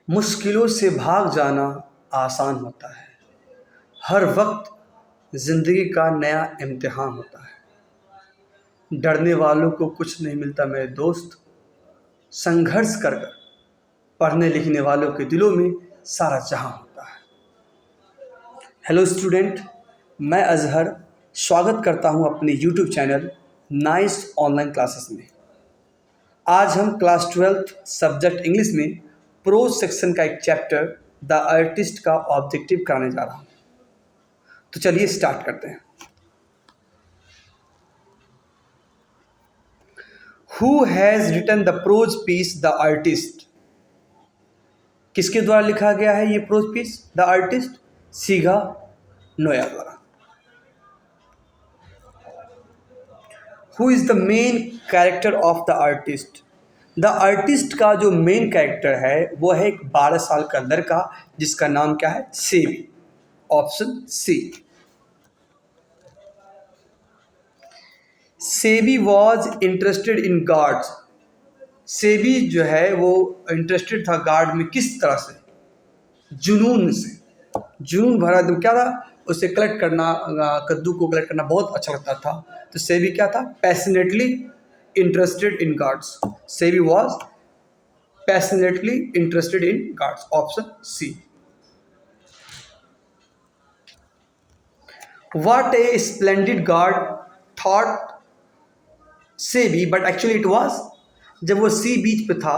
मुश्किलों से भाग जाना आसान होता है। हर वक्त ज़िंदगी का नया इम्तिहान होता है। डरने वालों को कुछ नहीं मिलता मेरे दोस्त। संघर्ष कर कर पढ़ने लिखने वालों के दिलों में सारा जहां होता है। हेलो स्टूडेंट, मैं अजहर स्वागत करता हूं अपने YouTube channel nice online classes में। आज हम क्लास 12th सब्जेक्ट इंग्लिश में प्रोज सेक्शन का एक चैप्टर द आर्टिस्ट का ऑब्जेक्टिव कराने जा रहा हूँ। तो चलिए स्टार्ट करते हैं। Who has written the prose piece the artist? किसके द्वारा लिखा गया है ये prose piece the artist? Shiga Naoya द्वारा। Who is the main character of the artist? द आर्टिस्ट का जो मेन कैरेक्टर है वो है एक 12 साल का लड़का जिसका नाम क्या है? Seibei. Option C. Seibei was interested in gourds. सेवी जो है वो इंटरेस्टेड था गार्ड में। किस तरह से? जुनून से। जुनून भरा एकदम क्या था? उसे कलेक्ट करना, कद्दू को कलेक्ट करना बहुत अच्छा लगता था। तो सेवी क्या था? Passionately interested in gourds. Seibei was passionately interested in gourds. Option C. What a splendid guard, thought Seibei, but actually it was. जब वो सी बीच पे था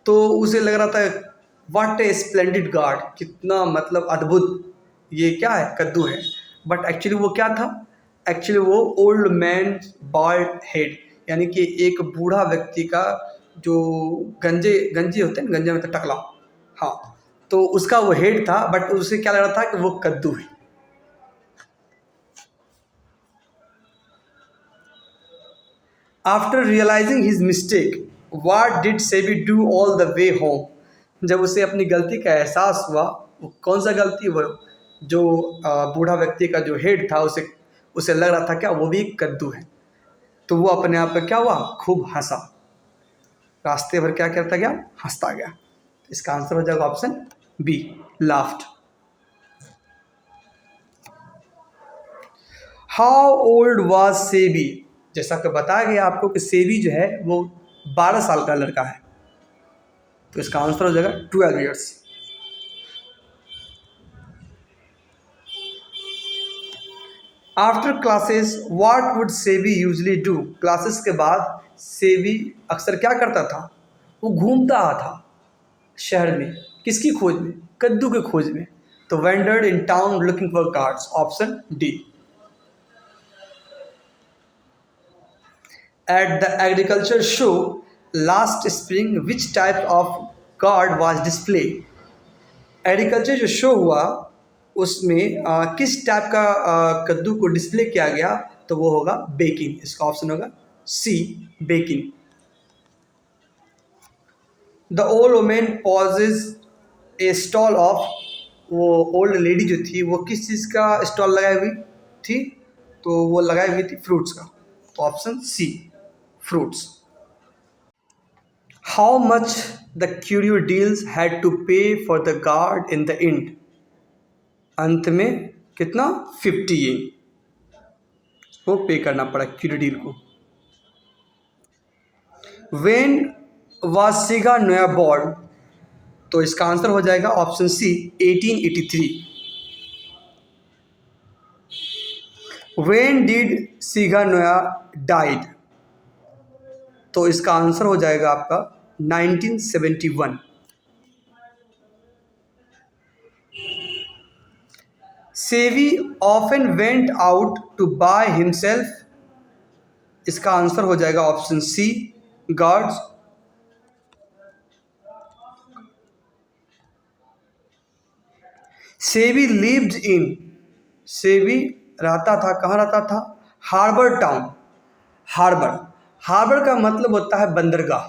तो उसे लग रहा था व्हाट ए स्प्लेंडिड गार्ड, कितना मतलब अद्भुत ये क्या है? कद्दू है। बट एक्चुअली वो क्या था? एक्चुअली वो ओल्ड मैन बाल्ड हेड, यानी कि एक बूढ़ा व्यक्ति का जो गंजे होते हैं, गंजे मतलब टकला, हाँ, तो उसका वो हेड था। बट उसे क्या लग रहा था कि वो कद्दू है। After realising his mistake what did Seibei do all the way home? जब उसे अपनी गलती का एहसास हुआ, वो कौन सा गलती? वो जो बूढ़ा व्यक्ति का जो हेड था उसे लग रहा था क्या वो भी एक कद्दू है। तो वो अपने आप पे क्या हुआ? खूब हंसा। रास्ते भर क्या करता गया? हंसता गया। इसका आंसर हो जाएगा option B, laughed. How old was Seibei? जैसा कि बताया गया आपको कि सेवी जो है वो 12 साल का लड़का है। तो इसका आंसर हो जाएगा 12 years. After classes what would सेवी यूजली डू? क्लासेस के बाद सेवी अक्सर क्या करता था? वो घूमता था शहर में। किसकी खोज में? कद्दू के खोज में। तो wondered in town looking for cards. Option D. At the agriculture show last spring, which type of gourd was displayed? Agriculture जो शो हुआ उसमें किस टाइप का कद्दू को डिस्प्ले किया गया? तो वो होगा बेकिंग। इसका ऑप्शन होगा C, baking. The old women possess a stall of. वो ओल्ड लेडी जो थी वो किस चीज़ का स्टॉल लगाई हुई थी? तो वो लगाई हुई थी फ्रूट्स का। तो option C, fruits. How much the curio deals had to pay for the guard in the end? अंत में कितना? 50 येन वो पे करना पड़ा क्यूरियो डील को। When was Siga Noya born? तो इसका आंसर हो जाएगा option C, 1883। When did Siga Noya died? तो इसका आंसर हो जाएगा आपका 1971। Seibei often went out to buy himself. इसका आंसर हो जाएगा option C, gourds. Seibei lived in. Seibei रहता था, कहाँ रहता था? Harbour town. हार्बर का मतलब होता है बंदरगाह।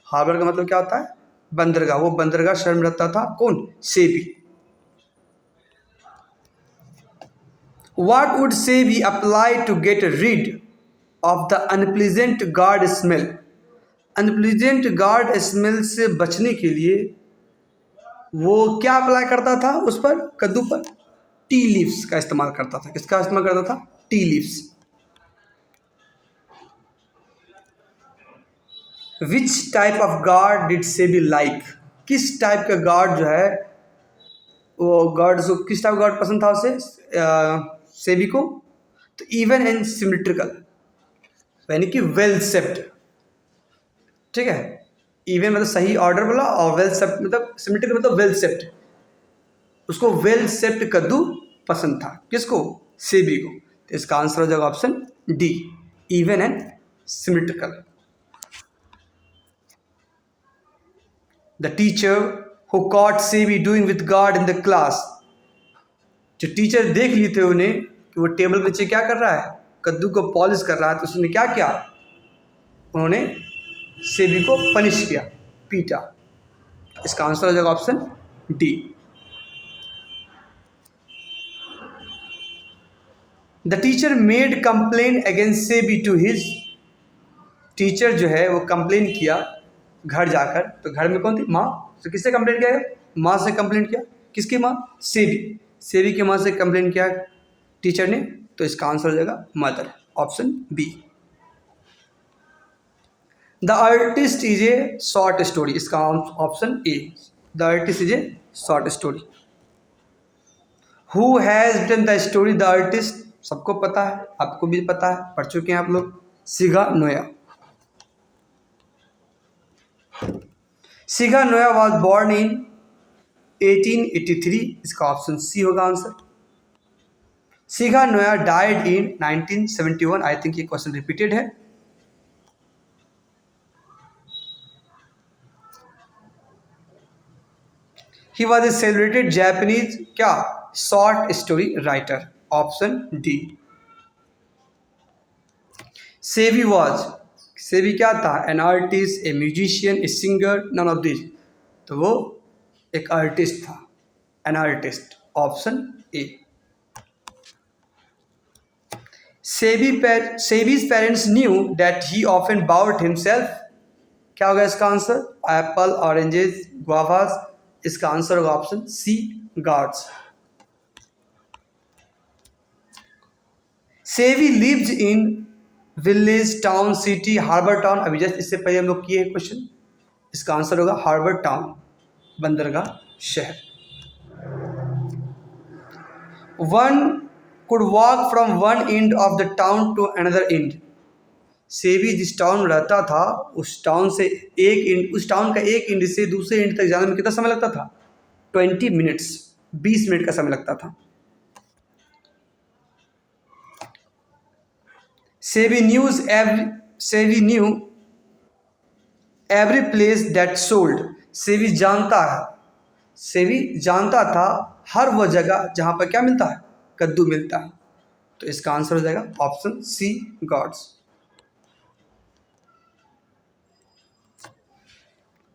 हार्बर का मतलब क्या होता है? बंदरगाह। वो बंदरगाह शहर में रहता था। कौन? Seibei. What would Seibei apply to get rid of the unpleasant gourd smell? Unpleasant gourd smell से बचने के लिए वो क्या अप्लाई करता था उस पर, कद्दू पर? टी लीव्स का इस्तेमाल करता था। किसका इस्तेमाल करता था? Tea leaves. Which type of guard did SEBI like? किस टाइप का गार्ड जो है, वो गार्ड जो किस टाइप गार्ड पसंद था उसे, सेबी को? तो इवन एंड सिमेट्रिकल, यानी कि वेल सेप्ड। ठीक है, इवन मतलब सही ऑर्डर बोला, और वेल सेप्ड मतलब सिमेट्रिकल मतलब वेल सेप्ड। उसको वेल सेप्ड कद्दू पसंद था। किसको? सेबी को। तो इसका आंसर हो जाएगा option D, even and symmetrical. The teacher who caught Seibei doing with gourd in the class, जो टीचर देख लिए थे उन्हें कि वो टेबल पे नीचे क्या कर रहा है, कद्दू को पॉलिश कर रहा है, तो उसने क्या किया, उन्होंने सेबी को पनिश किया, पीटा। इसका आंसर हो जाएगा option D. The teacher made complaint against Seibei to his, teacher जो है वो कंप्लेन किया घर जाकर। तो घर में कौन थी? माँ। तो किससे कंप्लेन किया? माँ से कंप्लेन किया। किसकी माँ? सेबी। सेबी की माँ से कंप्लेन किया टीचर ने। तो इसका आंसर हो जाएगा mother, option B. The artist is a short story, इसका option A, the artist is a short story. Who has written the story the artist, सबको पता है, आपको भी पता है, पढ़ चुके हैं आप लोग। Shiga Naoya. Shiga Naoya was born in 1883, इसका ऑप्शन सी होगा answer. Shiga Naoya died in 1971, I think ये क्वेश्चन रिपीटेड है। He was a celebrated Japanese क्या, short story writer, option D. Seibei was, Seibei क्या था? An artist, a musician, a singer, none of this. तो वो एक artist था, an artist, option A. Seibei's parents knew that he often bought himself, क्या होगा इसका आंसर? Apple, oranges, गुआवास। इसका आंसर होगा option C, gourds. Seibei lives in village, town, city, harbour town. अभी जस्ट इससे पहले हम लोग किए क्वेश्चन, इसका आंसर होगा हार्बर टाउन, बंदरगाह शहर। One could walk from one end of the town to another end, Seibei जिस टाउन में रहता था उस टाउन से एक एंड, उस टाउन का एक एंड से दूसरे एंड तक जाने में कितना समय लगता था? 20 मिनट्स, 20 मिनट का समय लगता था। SEBI new every place that sold, SEBI जानता है, सेबी जानता था हर वह जगह जहाँ पर क्या मिलता है? कद्दू मिलता है। तो इसका आंसर हो जाएगा option C, gourds.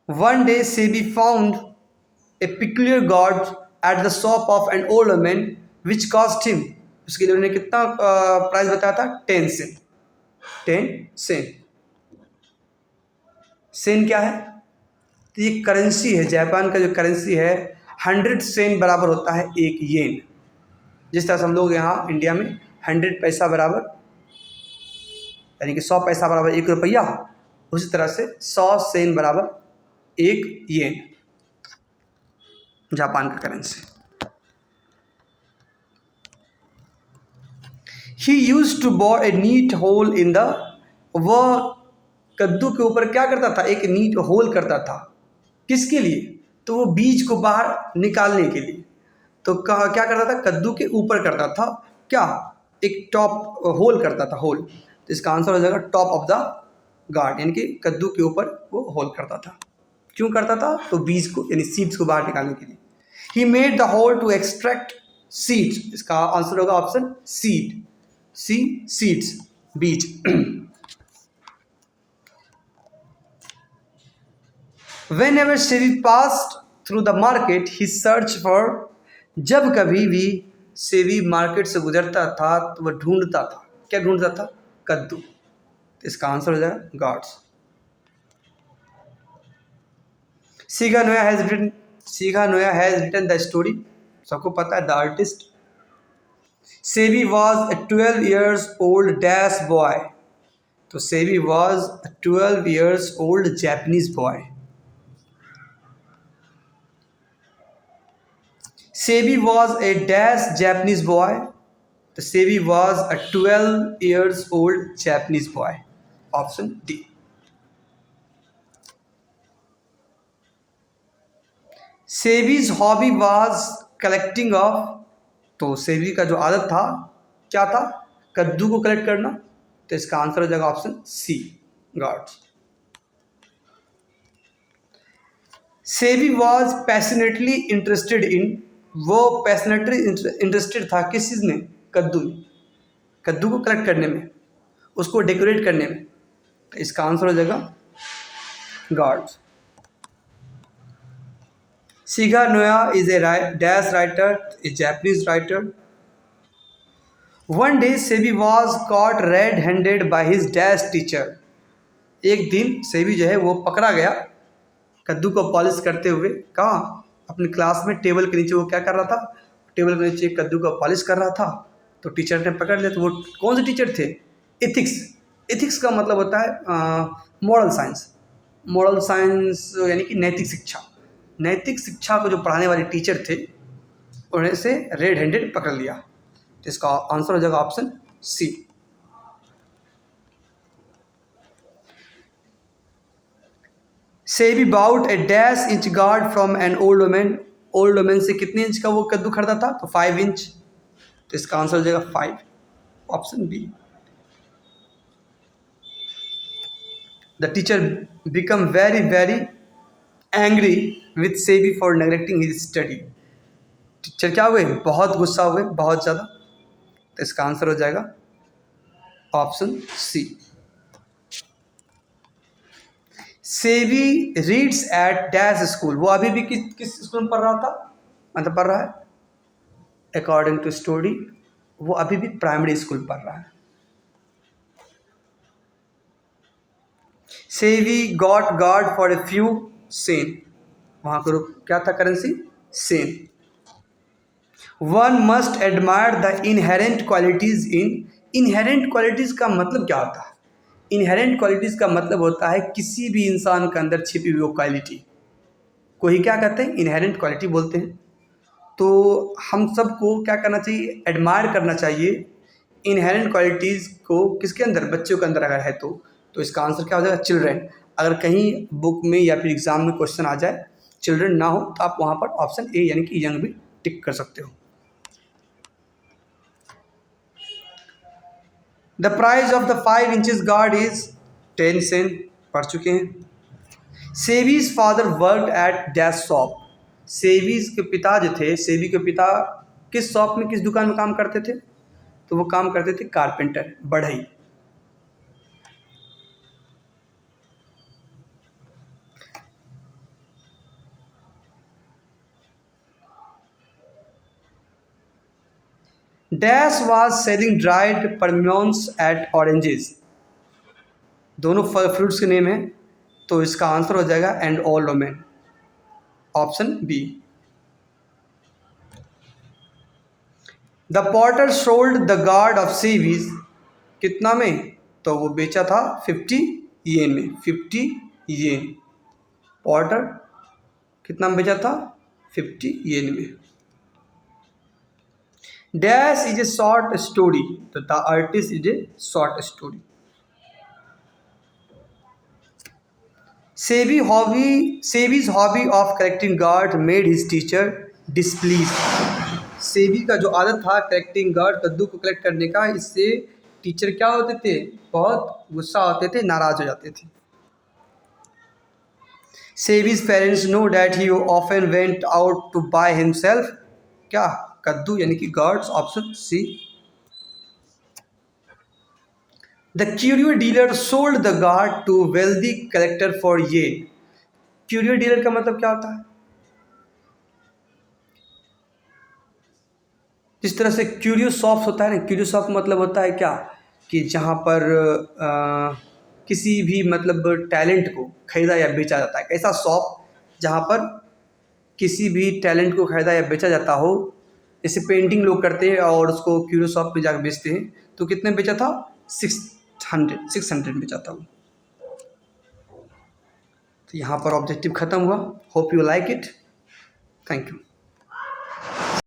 One day Seibei found a peculiar gourd at the shop of an old man which cost him, उसके लिए उन्होंने कितना प्राइस बताया था? 10 सेंट। 10 सेंट, सेंट क्या है? तो ये करेंसी है, जापान का जो करेंसी है, 100 सेंट बराबर होता है एक येन। जिस तरह से हम लोग यहाँ इंडिया में 100 पैसा बराबर, यानी कि 100 पैसा बराबर 1 रुपया, उसी तरह से 100 सेंट बराबर एक येन, जापान का currency. He use to bore a neat hole in the, वह कद्दू के ऊपर क्या करता था? एक नीट होल करता था। किसके लिए? तो वो बीज को बाहर निकालने के लिए। तो क्या करता था? कद्दू के ऊपर करता था क्या? एक टॉप होल करता था, होल। तो इसका आंसर हो जाएगा टॉप ऑफ द गार्ड, यानी कि कद्दू के ऊपर वो होल करता था। क्यों करता था? तो बीज को यानी सीड्स को बाहर निकालने के लिए। He made the hole to extract seeds, इसका आंसर होगा ऑप्शन सीड, सी, सीड्स, बीज। Whenever Sebi passed through the market, he searched for, जब कभी भी सेबी मार्केट से गुजरता था तो वह ढूंढता था, क्या ढूंढता था? कद्दू। तो इसका आंसर हो जाएगा gourds. Shiga Naoya has written the story, सबको पता है, the artist. Seibei was a 12 years old dash boy, तो Seibei was a 12 years old Japanese boy। Seibei was a dash Japanese boy, तो Seibei was a 12 years old Japanese boy, option D. Seibei's hobby was collecting of, तो Seibei का जो आदत था क्या था, कद्दू को कलेक्ट करना, तो इसका आंसर हो जाएगा option C, gourds. Seibei was passionately interested in, वो पैशनेटली इंटरेस्टेड था किस चीज़ में, कद्दू में, कद्दू को कलेक्ट करने में, उसको डेकोरेट करने में, तो इसका आंसर हो जाएगा gourds. Shiga Naoya is a dash writer, a Japanese writer. One day Seibei was caught red-handed by his dash teacher. एक दिन सेबी जो है वो पकड़ा गया कद्दू को पॉलिश करते हुए, कहाँ, अपनी क्लास में टेबल के नीचे वो क्या कर रहा था, टेबल के नीचे कद्दू को पॉलिश कर रहा था, तो टीचर ने पकड़ लिया। तो वो कौन से टीचर थे, एथिक्स। एथिक्स का मतलब होता है मॉरल साइंस, मॉरल साइंस यानी कि नैतिक शिक्षा, नैतिक शिक्षा को जो पढ़ाने वाले टीचर थे उन्हें से रेड हैंडेड पकड़ लिया, तो इसका आंसर हो जाएगा option C. Seibei bought a dash inch gourd from an old women, old women से कितने इंच का वो कद्दू खरीदा था, तो 5 इंच, तो इसका आंसर हो जाएगा 5, option B. The teacher become very very angry with Sebi for neglecting his study, teacher क्या हुए, बहुत गुस्सा हुए, बहुत ज़्यादा, तो इसका आंसर हो जाएगा option C. Sebi reads at dash school, वो अभी भी किस स्कूल में पढ़ रहा था, मतलब पढ़ रहा है, अकॉर्डिंग टू स्टोरी वो अभी भी प्राइमरी स्कूल पढ़ रहा है। SEBI got guard for a few Sen, वहाँ पर क्या था currency, Sen. One must admire the inherent qualities in, inherent qualities का मतलब क्या होता है, इनहेरेंट क्वालिटीज़ का मतलब होता है किसी भी इंसान के अंदर छिपी हुई वो क्वालिटी को ही क्या कहते हैं, इनहेरेंट क्वालिटी बोलते हैं। तो हम सबको क्या करना चाहिए, एडमायर करना चाहिए इनहेरेंट क्वालिटीज़ को, किसके अंदर, बच्चों के अंदर अगर है तो इसका आंसर क्या हो जाएगा, चिल्ड्रेन। अगर कहीं बुक में या फिर एग्जाम में क्वेश्चन आ जाए चिल्ड्रेन ना हो तो आप वहाँ पर ऑप्शन ए यानी कि यंग भी टिक कर सकते हो। The price of the 5 inches gourd is 10 cent, पढ़ चुके हैं। Seibei's father worked at dash shop, Seibei's के पिता जो थे, सेबी के पिता किस शॉप में, किस दुकान में काम करते थे, तो वो काम करते थे कारपेंटर, बढ़ई। Dash was selling dried persimmons at oranges, दोनों फ्रूट्स के नेम है, तो इसका आंसर हो जाएगा an old woman, option B. The potter sold the gourd of Seibei's, कितना में, तो वो बेचा था 50 येन में, 50 येन, पॉटर कितना में बेचा था, 50 येन में। Dash is a short story, तो the artist is a short story. Seibei's hobby of collecting gourd made his teacher displease, Seibei का जो आदत था कलेक्टिंग गार्ड, कद्दू को कलेक्ट करने का, इससे टीचर क्या होते थे, बहुत गुस्सा होते थे, नाराज हो जाते थे। Seibei's parents know that he often went out to buy himself, क्या, कद्दू यानी कि gourds, option C. The curio dealer sold the gourd to wealthy collector for ये, क्यूरियो डीलर का मतलब क्या होता है, जिस तरह से क्यूरियो शॉप होता है ना, क्यूरियो शॉप मतलब होता है क्या, कि जहाँ पर किसी भी मतलब टैलेंट को खरीदा या बेचा जाता है, ऐसा शॉप जहाँ पर किसी भी टैलेंट को ख़रीदा या बेचा जाता हो, जैसे पेंटिंग लोग करते हैं और उसको क्यूरो शॉप पे जाकर बेचते हैं, तो कितने बेचा था? 600 बेचा था वो। तो यहाँ पर ऑब्जेक्टिव ख़त्म हुआ। Hope you like it. Thank you.